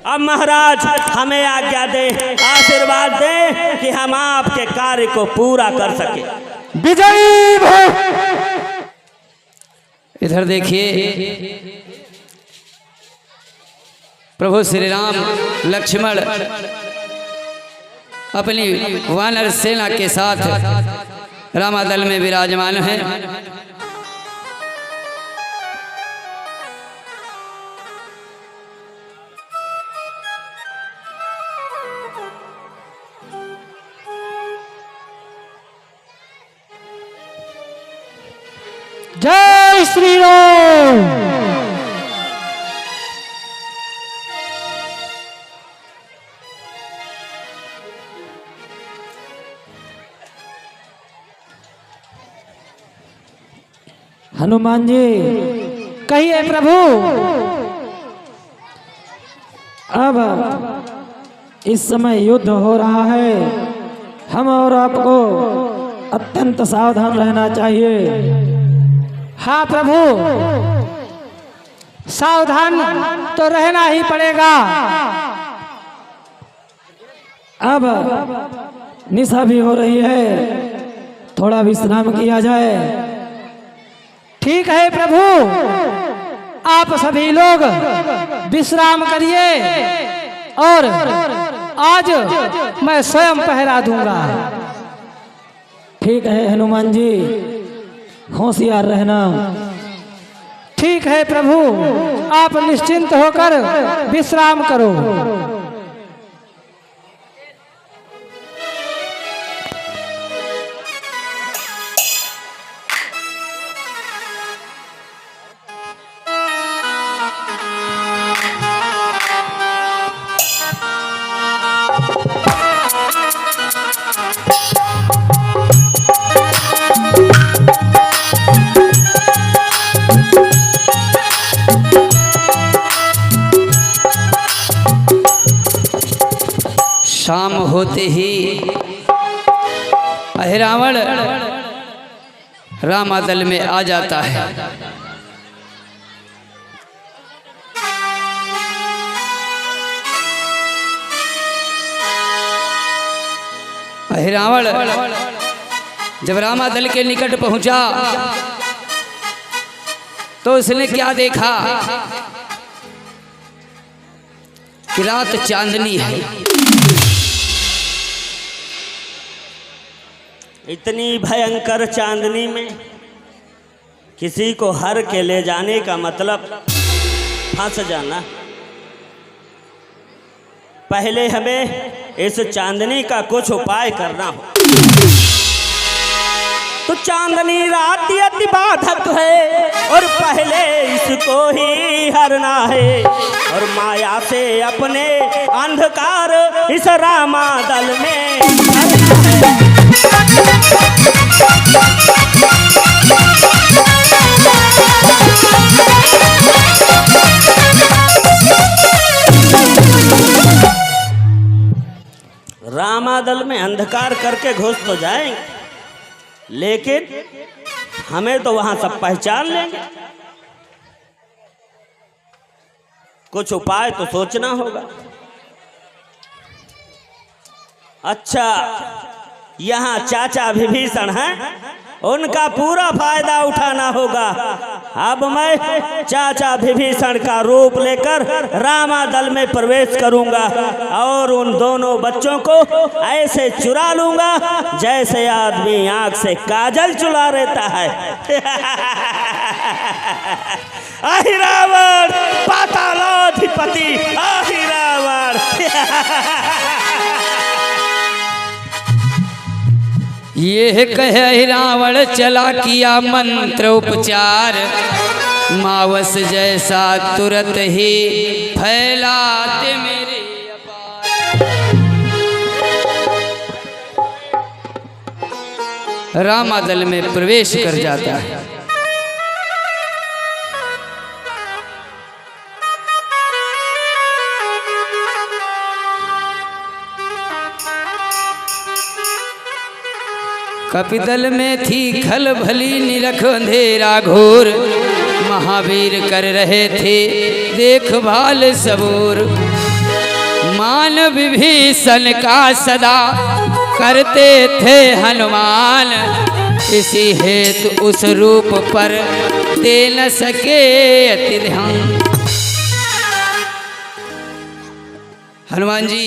अब महाराज हमें आज्ञा दे, आशीर्वाद दे कि हम आपके कार्य को पूरा कर सके। विजयी भव। इधर देखिए, प्रभु श्री राम लक्ष्मण अपनी वानर सेना के साथ रामादल में विराजमान हैं। जय श्री राम। हनुमान जी कहिए प्रभु। अब इस समय युद्ध हो रहा है, हम और आपको अत्यंत सावधान रहना चाहिए। हाँ प्रभु, सावधान तो रहना ही पड़ेगा। अब निशा भी हो रही है, थोड़ा विश्राम किया जाए। ठीक है प्रभु, आप सभी लोग विश्राम करिए और आज मैं स्वयं पहरा दूंगा। ठीक है हनुमान जी, होशियार रहना। ठीक है प्रभु, आप निश्चिंत होकर विश्राम करो। शाम होते ही अहिरावण रामादल में आ जाता है। अहिरावण जब रामादल के निकट पहुंचा तो उसने क्या देखा कि रात चांदनी है। इतनी भयंकर चांदनी में किसी को हर के ले जाने का मतलब फंस जाना। पहले हमें इस चांदनी का कुछ उपाय करना हो। तो चांदनी रात अति बाधक है और पहले इसको ही हरना है और माया से अपने अंधकार इस रामादल में रामादल में अंधकार करके घुस तो जाएंगे, लेकिन हमें तो वहां सब पहचान लेंगे। कुछ उपाय तो सोचना होगा। अच्छा, यहाँ चाचा विभीषण हैं, उनका पूरा फायदा उठाना होगा। अब मैं चाचा विभीषण का रूप लेकर रामादल में प्रवेश करूंगा और उन दोनों बच्चों को ऐसे चुरा लूंगा जैसे आदमी आंख से काजल चुरा लेता है। अहिरावण पातालाधिपति अहिरावण। ये कहे रावण चला किया मंत्र उपचार, मावस जैसा तुरंत ही फैलाते मेरे अपार। रामादल में प्रवेश कर जाता है। कपिदल में थी खल भली निरख अंधेरा घोर, महावीर कर रहे थे देखभाल सबूर। मान विभीषण का सदा करते थे हनुमान, इसी हेतु उस रूप पर दे न सके अति ध्यान। हनुमान जी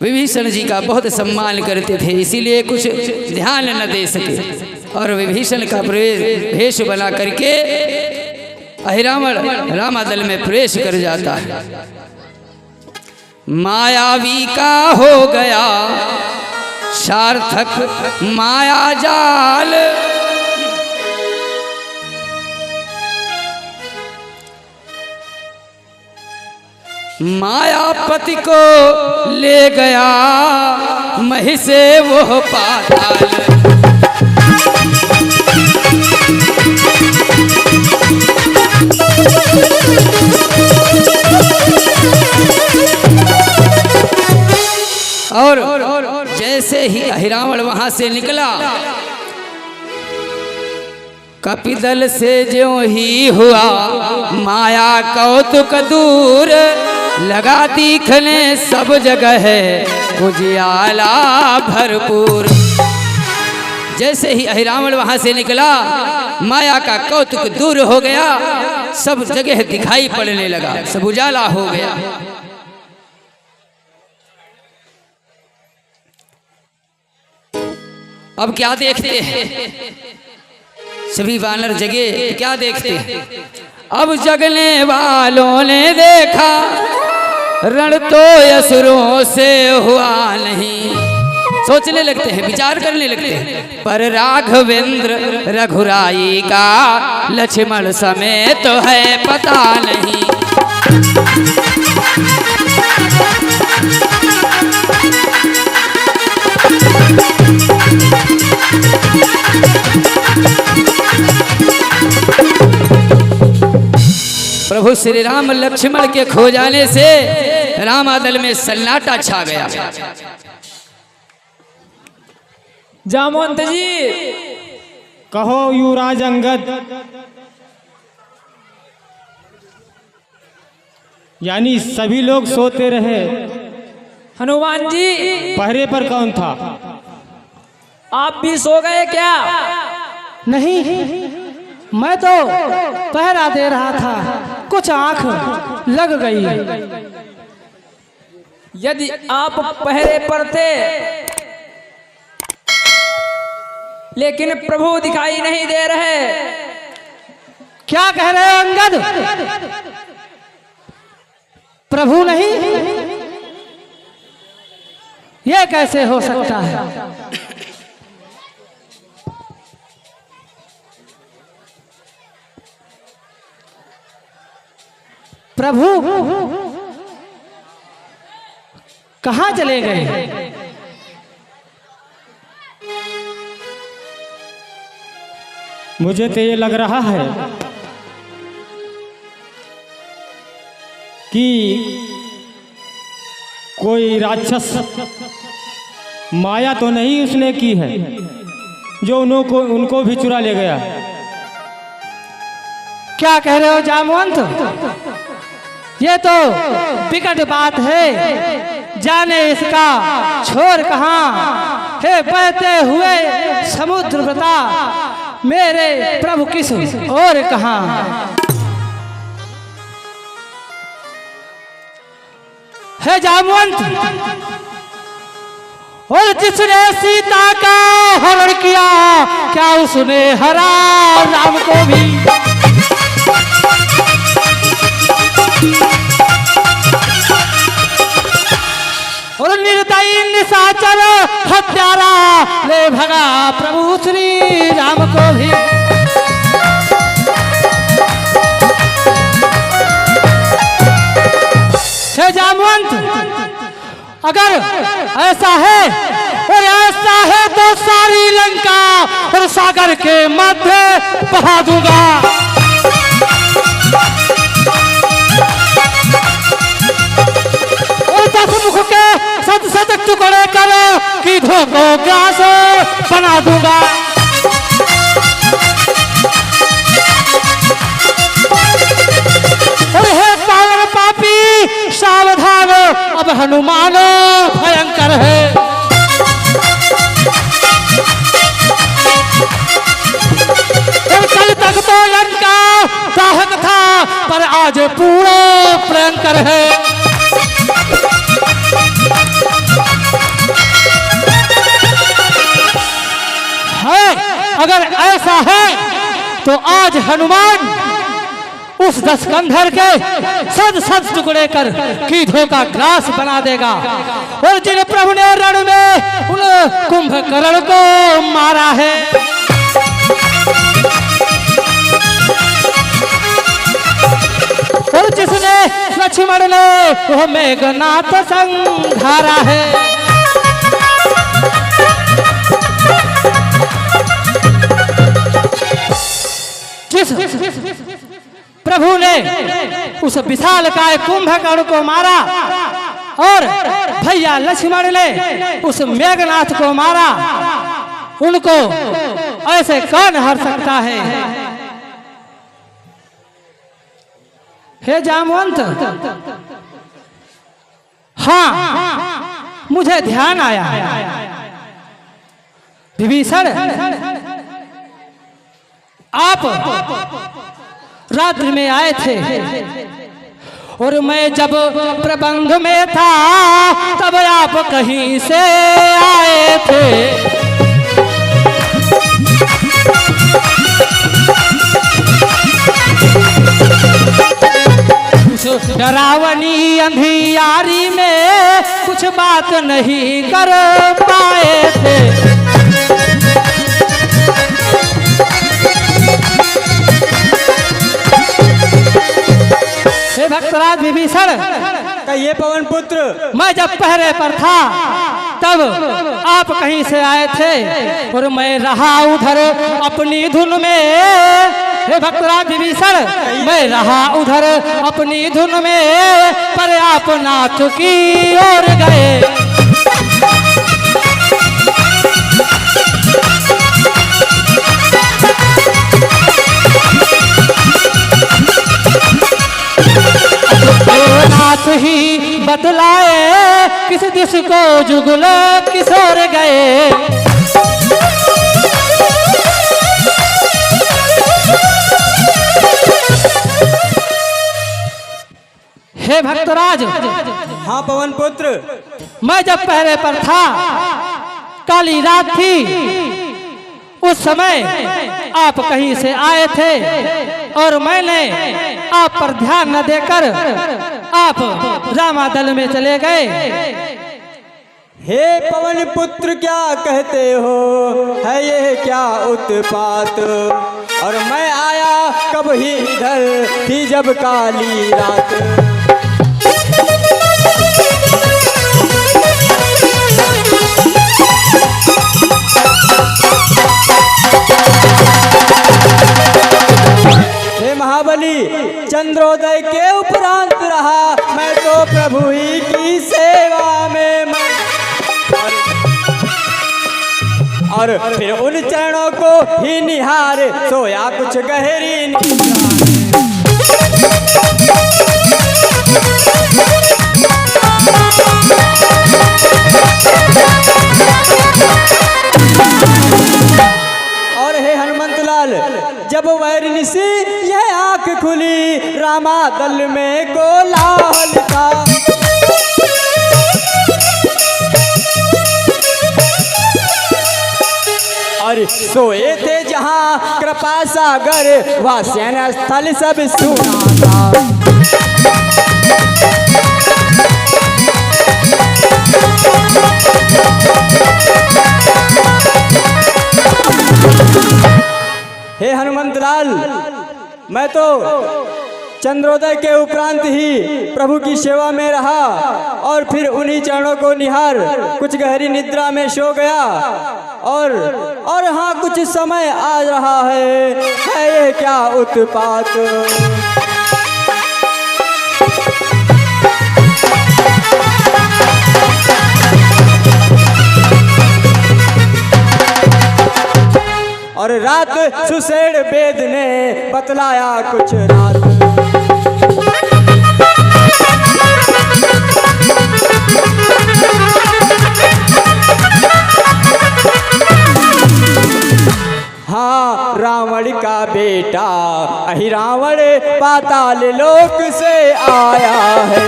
विभीषण जी का बहुत सम्मान करते थे, इसीलिए कुछ ध्यान न दे सके और विभीषण का भेष बना करके अहिरावण रामादल में प्रवेश कर जाता है। मायावी का हो गया सार्थक माया जाल, मायापति को ले गया मही से वो पाताल। और जैसे ही अहिरावण वहां से निकला, कपिदल से ज्यों ही हुआ माया कौतुक दूर, लगा दिखने सब जगह है उजियाला भरपूर। जैसे ही अहिरावण वहां से निकला, माया का कौतुक दूर हो गया, सब जगह दिखाई पड़ने लगा, सब उजाला हो गया। अब क्या देखते हैं सभी वानर जगे, क्या देखते हैं? अब जगने वालों ने देखा रण तो असुरों से हुआ नहीं, सोचने लगते हैं, विचार करने लगते हैं। पर राघवेंद्र रघुराई का लक्ष्मण समेत तो है पता नहीं। प्रभु श्री राम लक्ष्मण के खो जाने से रामादल में सन्नाटा छा गया। जामवंत जी, कहो युवराज अंगद, यानी सभी लोग सोते रहे, हनुमान जी पहरे पर कौन था? आप भी सो गए क्या? नहीं, मैं तो पहरा दे रहा था, कुछ आंख लग गई। यदि आप पहरे पर थे लेकिन प्रभु दिखाई नहीं दे रहे। क्या कह रहे हो अंगद? प्रभु नहीं? यह कैसे हो सकता है? प्रभु कहाँ चले गए? मुझे तो ये लग रहा है कि कोई राक्षस माया तो नहीं उसने की है जो उनको भी चुरा ले गया। क्या कह रहे हो जामवंत? ये तो विकट बात है, जाने इसका छोर कहाँ है। बहते हुए समुद्र बता मेरे प्रभु किस और कहाँ। है जामवंत, और जिसने सीता का हरण किया क्या उसने हरा राम को भी? और निर्दयी निशाचर हत्यारा ले भगा प्रभु श्री राम को भी। हे जामवंत, अगर ऐसा है और ऐसा है तो सारी लंका और सागर के मध्य बहा दूंगा। और 10 मुख के सत टुकड़े कर कीधों को ग्रास बना दूंगा। और हे पावन पापी सावधान, अब हनुमान भयंकर है। कल तक तो लंका दाहक था, पर आज पूरा भयंकर है। अगर ऐसा है तो आज हनुमान उस दशकंधर के सद टुकड़े कर कीधों का ग्रास बना देगा। और जिन प्रभु ने रण में उन कुंभकर्ण को मारा है, और जिसने लक्ष्मण ने वो मेघनाथ संहारा है। प्रभु ने उस विशाल काय कुंभकर्ण को मारा और भैया लक्ष्मण ने उस मेघनाथ को मारा, उनको ऐसे कौन हर सकता है? हे जामवंत, हाँ मुझे ध्यान आया, विभीषण आप रात्रि में आए थे और मैं जब प्रबंध में था तब आप कहीं से आए थे। डरावनी अंधियारी में कुछ बात नहीं कर पाए थे। हे भक्तराज विभीषण, ये पवन पुत्र, मैं जब पहरे पर था तब आप कहीं से आए थे और मैं रहा उधर अपनी धुन में। हे भक्तराज विभीषण, मैं रहा उधर अपनी धुन में, पर आप नाथ की ओर गए। नाथ ही बतलाए किस दिश को जुगल किशोर गए। हे भक्तराज, हाँ पवन पुत्र, मैं जब पहरे पर था, काली रात थी, उस समय आप कहीं से आए थे और मैंने आप पर ध्यान न देकर आप रामादल में चले गए। हे पवन पुत्र क्या कहते हो, है ये क्या उत्पात? और मैं आया कब ही इधर थी जब काली रात। हे महाबली, चंद्रोदय के उपरांत रहा मैं तो प्रभु ही की सेवा में और फिर उन चरणों को ही निहार सोया कुछ गहरी और हे हनुमंत लाल, जब वैरनिसी यह आंख खुली, रामादल में कोलाहल था। और सोए थे जहां कृपा सागर, वह सेना स्थल सब सुना था। हे हनुमंत लाल, मैं तो चंद्रोदय के उपरांत ही प्रभु की सेवा में रहा और फिर उन्हीं चरणों को निहार कुछ गहरी निद्रा में सो गया। और हाँ, कुछ समय आ रहा है ये क्या उत्पात? और रात सुसेड़ वेद ने बतलाया कुछ रात। पाताल लोक से आया है।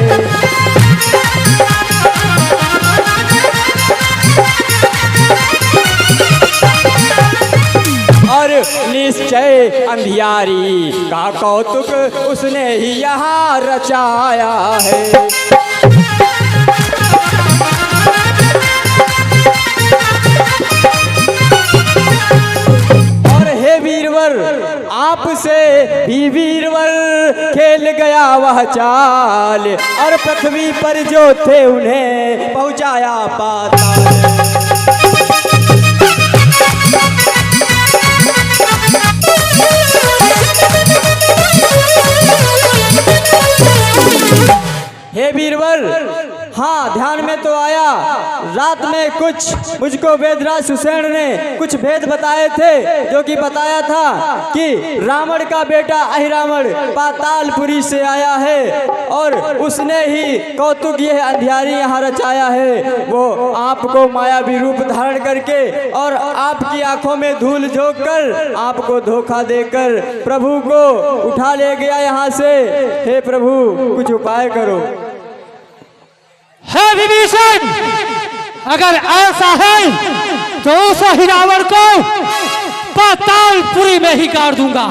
और निश्चय अंधियारी का कौतुक उसने ही यहाँ रचाया है। और हे वीरवर आपसे भी वीरवर खेल गया वह चाल, और पृथ्वी पर जो थे उन्हें पहुँचाया पाताल। हे वीरवर, हाँ ध्यान में तो आया, रात में कुछ मुझको वेदराज सुसेन ने कुछ भेद बताए थे, जो कि बताया था कि रावण का बेटा अहिरावण पातालपुरी से आया है और उसने ही कौतुक यह अंधियारी यहाँ रचाया है। वो आपको मायावी रूप धारण करके और आपकी आंखों में धूल झोंक कर आपको धोखा देकर प्रभु को उठा ले गया यहाँ से। हे प्रभु, कुछ उपाय करो। हे विभीषण, अगर ऐसा है तो उस हिरावण को पातालपुरी में ही गाड़ दूंगा।